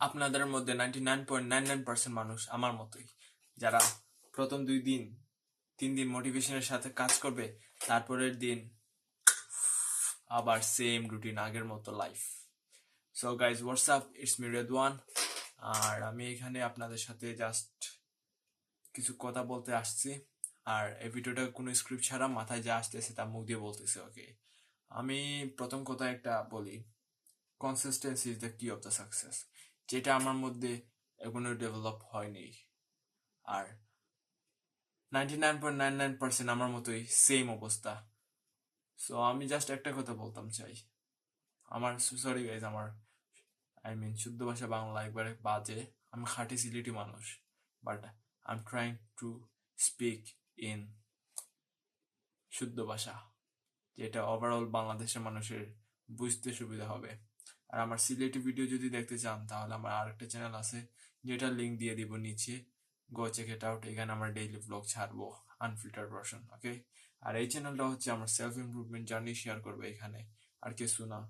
আপনাদের মধ্যে 99.99% মানুষ আমার মতোই, যারা প্রথম 2-3 দিন মোটিভেশনের সাথে কাজ করবে, তারপরের দিন আবার সেম রুটিন, আগের মতো life. So guys, what's up, it's me Redwan. আর আমি এখানে আপনাদের সাথে জাস্ট কিছু কথা বলতে আসছি। আর এই ভিডিওটা কোনো স্ক্রিপ্ট ছাড়া মাথায় যা আসতেছে তা মুখ দিয়ে বলতেছে। ওকে, আমি প্রথম কথা একটা বলি, কনসিস্টেন্সি ইজ দ্য কি অফ দ্য সাকসেস, যেটা আমার মধ্যে এখনো ডেভেলপ হয়নি। আর 99.99% আমার মতোই সেম অবস্থা। সো আমি জাস্ট একটা কথা বলতাম চাই, আমার সরি গাইজ, আমার শুদ্ধ ভাষা বাংলা একবারে বাজে, আমি খাঁটি সিলেটি মানুষ, but I am trying to speak in শুদ্ধ ভাষা, যেটা ওভারঅল বাংলাদেশের মানুষের বুঝতে সুবিধা হবে। আর আমার সিলেটি ভিডিও যদি দেখতে চান, তাহলে আমার আরেকটা চ্যানেল আছে, যেটা লিঙ্ক দিয়ে দিব নিচে, গো চেক ইট আউট। এখানে আমরা ডেইলি ব্লগ ছাড়বো, আনফিল্টার ভার্সন। ওকে, আর এই চ্যানেলটা হচ্ছে আমার সেলফ ইমপ্রুভমেন্ট জার্নি শেয়ার করবে এখানে, আর কিছু না।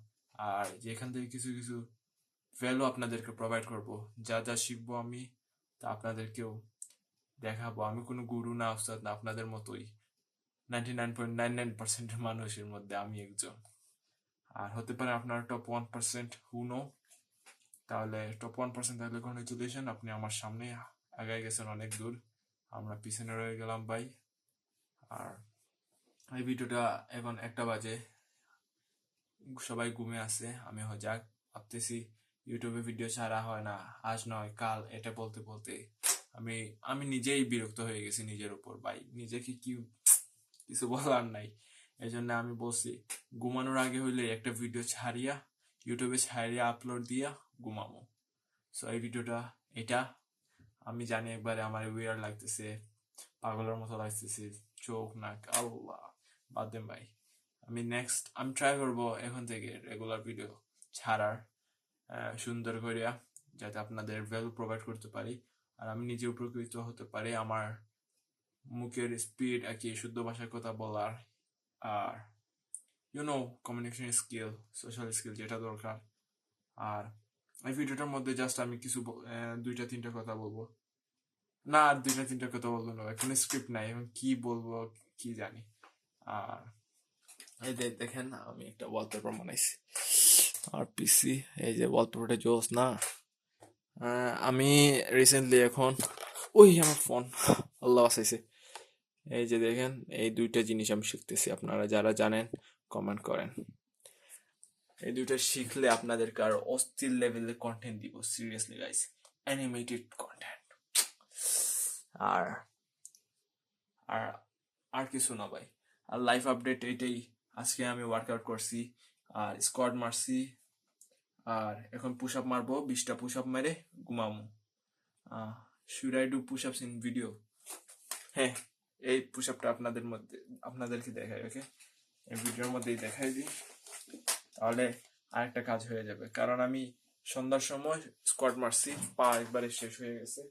আর যেখান থেকে কিছু কিছু ভ্যালু আপনাদেরকে প্রোভাইড করব, যা যা শিখবো আমি তা আপনাদেরকেও দেখাবো। আমি কোনো গুরু না, উস্তাদ না, আপনাদের মতোই 99.99% মানুষের মধ্যে আমি একজন। আর হতে পারে আপনার টপ 1%, হু নো। তাহলে টপ 1% তাহলে কংগ্রেচুলেশন, আপনি আমার সামনে আগায় গেছেন অনেক দূর, আমরা পিছনে রয়ে গেলাম ভাই। আর এই ভিডিওটা এখন 1টা বাজে, সবাই ঘুমে আছে, আমি যাক ভাবতেছি ইউটিউবে ভিডিও ছাড়া হয় না, আজ নয় কাল, এটা বলতে বলতে আমি আমি নিজেই বিরক্ত হয়ে গেছি নিজের উপর ভাই, নিজেকে কিছু বলার নাই। এই জন্য আমি বলছি, ঘুমানোর আগে হইলে একটা ভিডিও ছাড়িয়া ইউটিউবে ছাড়িয়া আপলোড দিয়া ঘুমাবো। সো এই ভিডিওটা এটা, আমি জানি একবারে আমার উইয়ার লাগতেছে, পাগলের মতো লাগতেছে, চোখ নাক, আল্লাহ বাদ দেন ভাই। আমি ট্রাই করবো এখন থেকে রেগুলার ভিডিও ছাড়ার, সুন্দর করিয়া, যাতে আপনাদের ভ্যালু প্রোভাইড করতে পারি, আর আমি নিজে উপকৃত হতে পারি। আমার মুখের স্পিড আর কি, শুদ্ধ ভাষায় কথা বলার, আর কমিউনিকেশন স্কিল, সোশ্যাল স্কিল যেটা দরকার। আর এই ভিডিওটার মধ্যে জাস্ট আমি কিছু 2-3টা কথা বলবো, না আর 2-3টা কথা বলবো না, এখন স্ক্রিপ্ট নাই, এখন কি বলবো কি জানি। আর এই যে দেখেন, আমি একটা ওয়ালপেপার বানাইছি আর পিসি, এই যে ওয়ালপেপারটা জোস না। আমি রিসেন্টলি এখন, ওই আমার ফোন, আল্লাহ বাঁচাইছে। এই যে দেখেন, এই 2টা জিনিস আমি শিখতেছি, আপনারা যারা জানেন কমেন্ট করেন। এই 2টা শিখলে আপনাদেরকে আর অস্থির লেভেলের কন্টেন্ট দিব, সিরিয়াসলি গাইস, অ্যানিমেটেড কন্টেন্ট। আর আর আর কিছু না ভাই, আর লাইফ আপডেট এটাই। আজকে আমি ওয়ার্কআউট করছি আর স্কোয়াড মারছি, আর এখন পুশ আপ মারবো, 20টা পুশ আপ মেরে ঘুমামো। Should I do push ups in video? হ্যাঁ, এই পুশ আপটা আপনাদেরকে দেখাই। ওকে, এই ভিডিওর মধ্যেই দেখাই দিই, তাহলে আরেকটা কাজ হয়ে যাবে। কারণ আমি সন্ধ্যার সময় স্কোয়াড মারছি, পা একবারে শেষ হয়ে গেছে,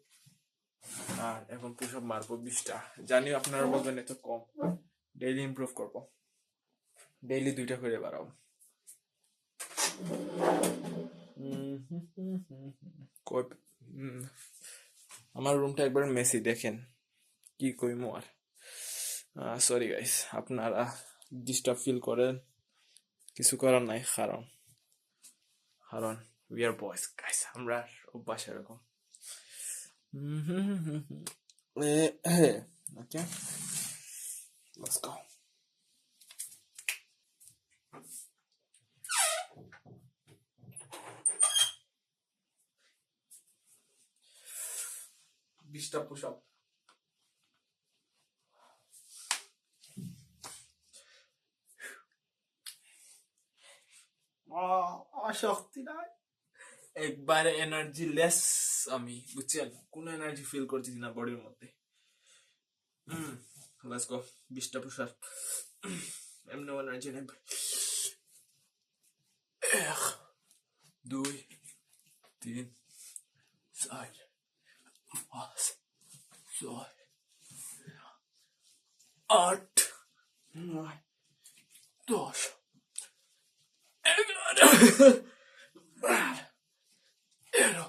আর এখন পুশ আপ মারবো 20টা। জানি আপনারা বলবেন এত কম, ডেইলি ইমপ্রুভ করবো, ডেইলি 2টা করে বাড়াবো। আমার রুমটা একবার মেসি, দেখেন কি কইমু আর। সরি গাইস, আপনারা ডিস্টার্ব ফিল করেন, কিছু করার নাই, কারণ উই আর বয়েজ গাইস, আমরা অভ্যাস এরকম। ওকে, লেটস গো। বিশটা পুশ আপ। আমার শক্তি নাই, একবারে এনার্জি লেস, আমি বুঝছেন, কোনো এনার্জি ফিল করতেছি না বডির মধ্যে। লেটস গো, 20টা পুশ আপ, এমনি এনার্জি নেই। 1, 2, 3, 4, 5, 6, 8, 9, 10, 11, 12, 13,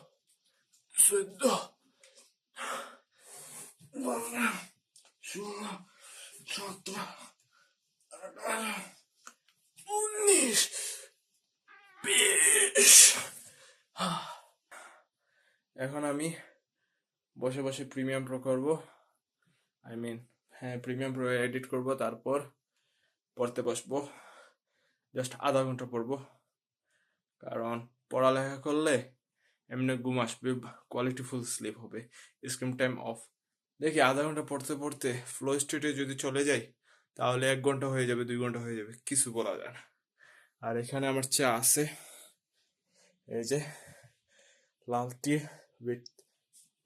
17, 18, 19, 20। এখন আমি বসে বসে প্রিমিয়াম প্রো করব, হ্যাঁ প্রিমিয়াম প্রো এডিট করব, তারপর পড়তে বসবো। জাস্ট আধা ঘন্টা পড়বো, কারণ পড়ালেখা করলে এমনি ঘুম আসবে, কোয়ালিটিফুল স্লিপ হবে, স্ক্রিন টাইম অফ। দেখি আধা ঘন্টা পড়তে পড়তে ফ্লো স্টেটে যদি চলে যাই তাহলে 1 ঘন্টা হয়ে যাবে, 2 ঘন্টা হয়ে যাবে, কিছু বলা যায় না। আর এখানে আমার চা আছে, এই যে লাল টি উইথ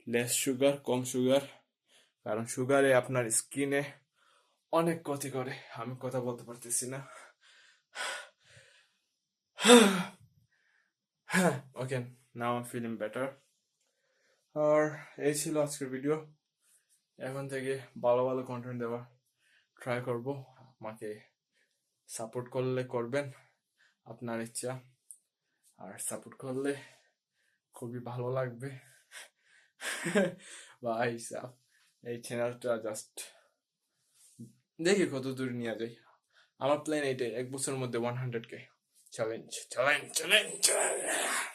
লেস সুগার, কম সুগার, কারণ সুগারে আপনার স্কিনে অনেক ক্ষতি করে। আমি কথা বলতে পারতেছি না। হ্যাঁ, ওকে, নাও আই ফিলিং বেটার। আর এই ছিল আজকের ভিডিও। এখন থেকে ভালো ভালো কন্টেন্ট দেওয়ার ট্রাই করব। আমাকে সাপোর্ট করলে করবেন, আপনার ইচ্ছা। আর সাপোর্ট করলে খুবই ভালো লাগবে। ভাই সাহ, এই চ্যানেলটা জাস্ট দেখি কত দূর নিয়ে যাই। আমার প্ল্যান এইটাই, 1 বছরের মধ্যে 100K challenge challenge challenge challenge.